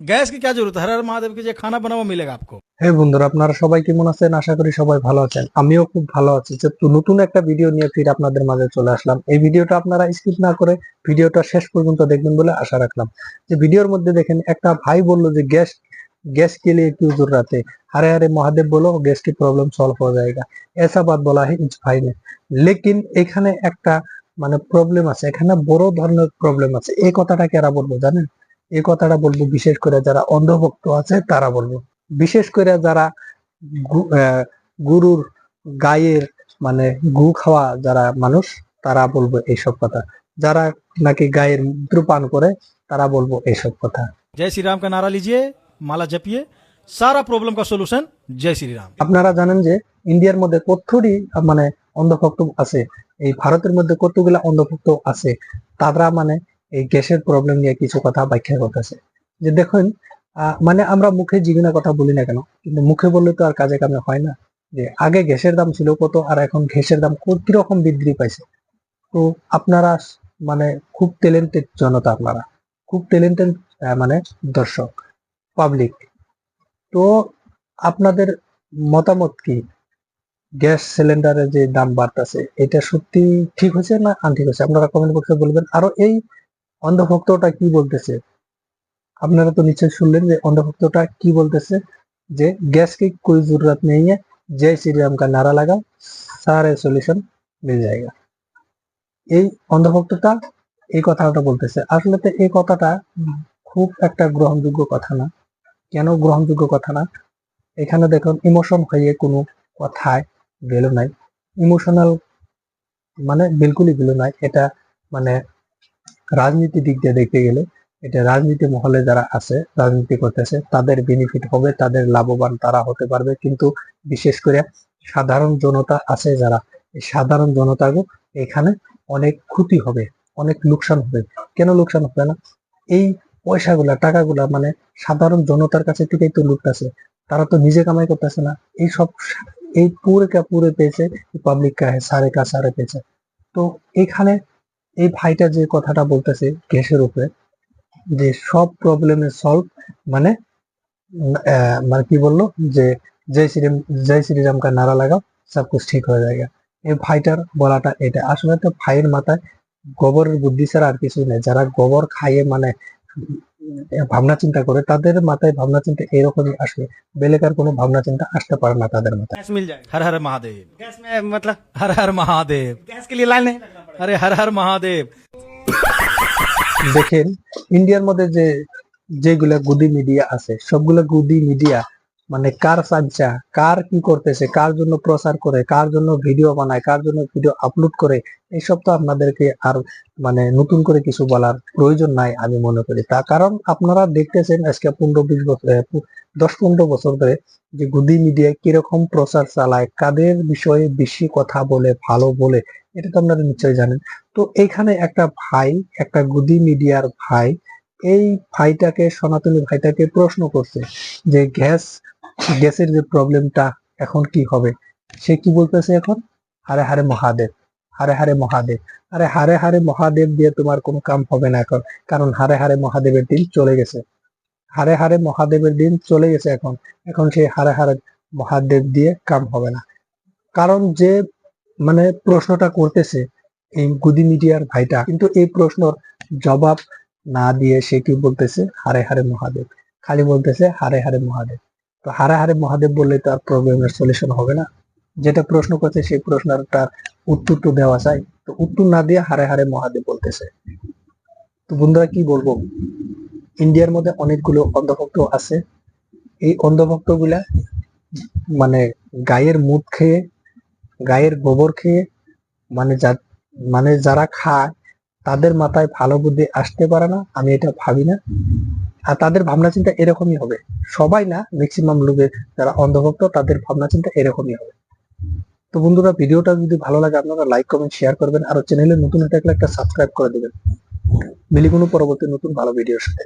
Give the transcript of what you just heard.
Gas की क्या जरूरत है, हर हर महादेव की जो खाना बना हुआ मिलेगा आपको। হ্যাঁ বন্ধুরা, আপনারা সবাই কেমন আছেন? আশা করি সবাই ভালো আছেন। আমিও খুব ভালো আছি। যে নতুন একটা ভিডিও নিয়ে ফির আপনাদের মাঝে চলে আসলাম। এই ভিডিওটা আপনারা স্কিপ না করে ভিডিওটা শেষ পর্যন্ত দেখবেন বলে আশা রাখলাম। যে ভিডিওর মধ্যে দেখেন একটা ভাই বললো যে গ্যাস गैस के लिए क्यों जरूरत है। हरे हरे महादेव बोलो गैस की प्रॉब्लम सॉल्व हो जाएगा, ऐसा बात बोला है इस भाई ने। लेकिन এখানে একটা মানে প্রবলেম আছে, এখানে বড় ধরনের প্রবলেম আছে। এই কথাটা কারা বলবো জানেন? এই কথাটা বলবো বিশেষ করে যারা অন্ধভক্ত আছে তারা বলবো। বিশেষ করে যারা গরুর গায়ের মানে গু খাওয়া যারা মানুষ তারা বলবো এইসব কথা। যারা নাকি গায়ের মূত্র পান করে তারা বলবো এইসব কথা। जय श्री राम का नारा लीजिए, माला जपिए, सारा प्रॉब्लम का सोल्यूशन जय श्री राम। আপনারা জানেন যে ইন্ডিয়ার মধ্যে কতটি মানে অন্ধভক্ত আছে, এই ভারতের মধ্যে কতগুলা অন্ধভক্ত আছে। তারা মানে এই গ্যাসের প্রবলেম নিয়ে কিছু কথা ব্যাখ্যা করতেছে। যে দেখুন মানে আমরা মুখে জীবনের কথা বলি না কেন, কিন্তু মুখে বললে তো আর কাজে কামে হয় না। যে আগে গ্যাসের দাম ছিল কত আর এখন গ্যাসের দাম কিরকম বৃদ্ধি পাইছে। তো আপনারা মানে খুব ট্যালেন্টেড জনতা, আপনারা খুব ট্যালেন্টেড মানে দর্শক পাবলিক। তো আপনাদের মতামত কি? গ্যাস সিলিন্ডারের যে দাম বাড়তেছে এটা সত্যি ঠিক হয়েছে না আনঠিক হয়েছে? আপনারা কমেন্ট বক্সে বলবেন। আরো এই অন্ধভক্তটা কি বলতেছে আপনারা তো নিশ্চয়ই শুনলেন যে অন্ধভক্তটা কি বলতেছে, যে गैस की कोई जरूरत नहीं है, जय श्री राम का नारा लगाओ सारे सॉल्यूशन मिल जाएगा। এই অন্ধভক্তটা এই কথাটা বলতেছে। আসলে তো এই কথাটা খুব একটা গ্রহণযোগ্য কথা না। কেন গ্রহণযোগ্য কথা না? এখানে দেখুন ইমোশন হয়ে কোনো কথায় ভ্যালু নাই। ইমোশনাল মানে বিলকুলই ভ্যালু নাই। এটা মানে রাজনীতি দিক দিয়ে দেখতে গেলে এটা রাজনীতি মহলে যারা আছে রাজনীতি করতেছে তাদের বেনিফিট হবে, তাদের লাভবান তারা হতে পারবে। কিন্তু বিশেষ করে সাধারণ জনতা আছে যারা, এই সাধারণ জনতাকে এখানে অনেক ক্ষতি হবে, অনেক লোকসান হবে। কেন লোকসান হবে না? এই পয়সাগুলা টাকাগুলা মানে সাধারণ জনতার কাছে থেকেই তো লুটতেছে, তারা তো নিজে কামাই করতেছে না। এই সব এই পুরে পেয়েছে, পাবলিক কা হ্যায় সারে কা সারে পেয়েছে। তো এখানে এই ভাইটা যে কথাটা বলতেছে গ্যাসের উপরে, যে সব প্রবলেমের সলভ মানে মানে কি বললো যে জয় শ্রী রাম কা নারা লাগাও সব কুছ ঠিক হয়ে যায়গা। এই ভাইটার বলাটা এটা। আসলে তো ভাইয়ের মাথায় গোবরের বুদ্ধি ছাড়া আর কিছু নেই। যারা গোবর খাইয়ে মানে ভাবনা চিন্তা করে তাদের মাথায় ভাবনা চিন্তা এরকমই আসবে, বেলেকার কোনো ভাবনা চিন্তা আসতে পারে না তাদের মাথায়। गैस मिल जाएगा, हर हर महादेव। गैस में मतलब हर हर महादेव, गैस के लिए लाइन नहीं लगना पड़ेगा। अरे हर हर महादेव। দেখেন ইন্ডিয়ার মধ্যে যে যেগুলা গুদি মিডিয়া আছে সবগুলা গুদি মিডিয়া মানে কার চামচা, কার কি করতেছে, কার জন্য প্রচার করে, কার জন্য ভিডিও বানায়, কার জন্য ভিডিও আপলোড করে, এইসব তো আপনাদেরকে আর মানে নতুন করে কিছু বলার প্রয়োজন নাই আমি মনে করি। তার কারণ আপনারা দেখতেছেন আজকে 15-20 বছর 10-15 বছর ধরে যে গুদি মিডিয়া কিরকম প্রচার চালায়, কাদের বিষয়ে বেশি কথা বলে ভালো বলে, এটা তো আপনারা নিশ্চয়ই জানেন। তো এখানে একটা ভাই, একটা গুদি মিডিয়ার ভাই এই ভাইটাকে, সনাতনী ভাইটাকে প্রশ্ন করছে যে গ্যাসের যে প্রবলেমটা এখন কি হবে। সে কি বলতেছে এখন? হারে হারে মহাদেব, হারে হারে মহাদেব। আরে হারে হারে মহাদেব দিয়ে তোমার কোনো কাম হবে না এখন, কারণ হারে হারে মহাদেবের দিন চলে গেছে। হারে হারে মহাদেবের দিন চলে গেছে। এখন এখন সেই হারে হারে মহাদেব দিয়ে কাম হবে না। কারণ যে মানে প্রশ্নটা করতেছে এই গুদি মিডিয়ার ভাইটা, কিন্তু এই প্রশ্নর জবাব না দিয়ে সে কি বলতেছে? হারে হারে মহাদেব, খালি বলতেছে হারে হারে মহাদেব। তো হারে হারে মহাদেব বললে তো আর প্রবলেমের সলিউশন হবে না। যেটা প্রশ্ন করছে সেই প্রশ্নের তার উত্তর তো দেওয়া চাই, তো উত্তর না দিয়ে হারে হারে মহাদেব বলতেছে। তো বন্ধুরা কি বলবো, ইন্ডিয়ার মধ্যে অনেকগুলো অন্ধভক্ত আছে। এই অন্ধভক্ত গুলা মানে গায়ের মুখ খেয়ে, গায়ের গোবর খেয়ে মানে মানে যারা খায় তাদের মাথায় ভালো বুদ্ধি আসতে পারে না, আমি এটা ভাবি না। আর তাদের ভাবনা চিন্তা এরকমই হবে। সবাই না, ম্যাক্সিমাম লোকের যারা অন্ধভক্ত তাদের ভাবনা চিন্তা এরকমই হবে। তো বন্ধুরা ভিডিওটা যদি ভালো লাগে আপনারা লাইক কমেন্ট শেয়ার করবেন, আর চ্যানেলে নতুন হয়ে থাকলে একটা সাবস্ক্রাইব করে দিবেন। মিলি কোনো পরবর্তী নতুন ভালো ভিডিওর সাথে।